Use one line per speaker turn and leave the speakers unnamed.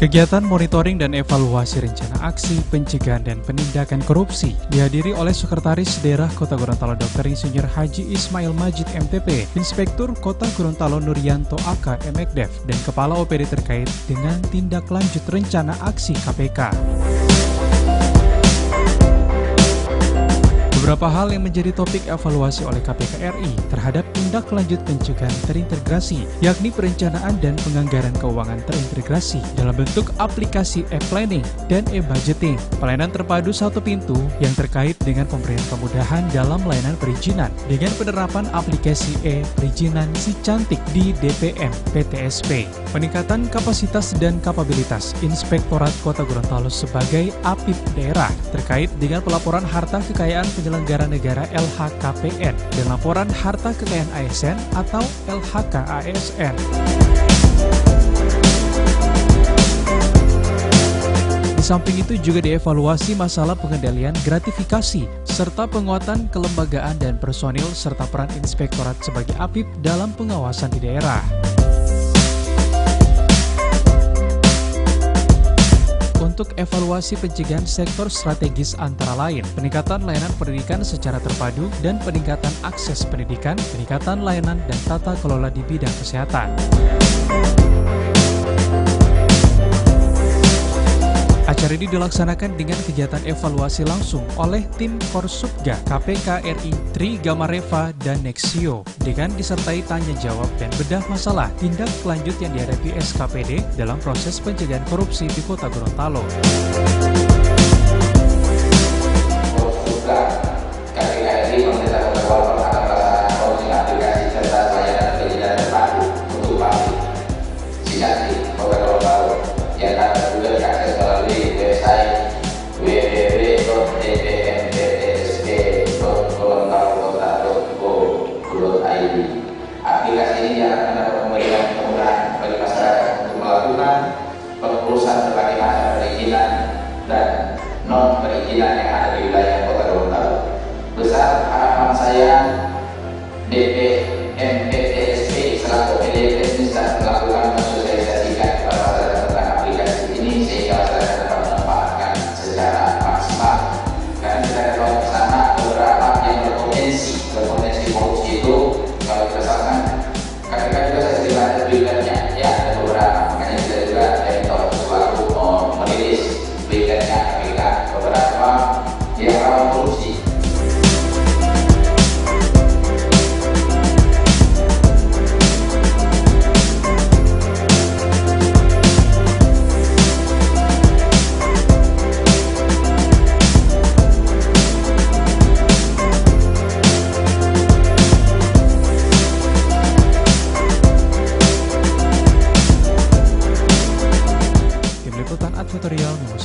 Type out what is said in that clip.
Kegiatan monitoring dan evaluasi rencana aksi, pencegahan dan penindakan korupsi dihadiri oleh Sekretaris Daerah Kota Gorontalo Dr. Insinyur Haji Ismail Majid MTP, Inspektur Kota Gorontalo Nuryanto AK MKDev, dan Kepala OPD terkait dengan tindak lanjut rencana aksi KPK. Beberapa hal yang menjadi topik evaluasi oleh KPK RI terhadap tindak lanjut pencegahan terintegrasi, yakni perencanaan dan penganggaran keuangan terintegrasi dalam bentuk aplikasi e-planning dan e-budgeting, pelayanan terpadu satu pintu yang terkait dengan pemberian kemudahan dalam layanan perizinan dengan penerapan aplikasi e-perizinan si cantik di DPM PTSP, peningkatan kapasitas dan kapabilitas Inspektorat Kota Gorontalo sebagai APIP daerah terkait dengan pelaporan harta kekayaan penyelenggara negara LHKPN dan laporan harta kekayaan ASN atau LHK-ASN. Di samping itu juga dievaluasi masalah pengendalian gratifikasi serta penguatan kelembagaan dan personil serta peran inspektorat sebagai APIP dalam pengawasan di daerah. Untuk evaluasi pencegahan sektor strategis antara lain, peningkatan layanan pendidikan secara terpadu dan peningkatan akses pendidikan, peningkatan layanan dan tata kelola di bidang kesehatan. Acara ini dilaksanakan dengan kegiatan evaluasi langsung oleh tim Korsubga KPK RI Tri Gamareva dan Nexio dengan disertai tanya jawab dan bedah masalah tindak lanjut yang dihadapi SKPD dalam proses pencegahan korupsi di Kota Gorontalo.
Korsubga KPK RI pemerintah Kota Gorontalo akan melaksanakan launching aplikasi serta layanan perizinan terpadu untuk publik Sijanti Kota Gorontalo yang akan juga diakses melalui website www.dpmptsp.gorontalo.go.id. Aplikasi ini akan mendapat pemberian kemudahan bagi masyarakat untuk melakukan pengurusan berbagai macam perizinan dan non perizinan yang ada di wilayah Kota Gorontalo. Besar harapan saya DPMPTSP selaku OPD bisa melakukan mensosialisasikan kepada masyarakat tentang aplikasi ini sehingga masyarakat dapat memanfaatkan secara maksimal. Karena kita ketahui bersama beberapa yang berpotensi korupsi itu kalau berdasarkan KPK juga saya terima tweeternya ya ada beberapa, makanya kita juga dari tahun selalu merilis tweeternya KPK beberapa yang rawan korupsi.
Liputan Advertorial News.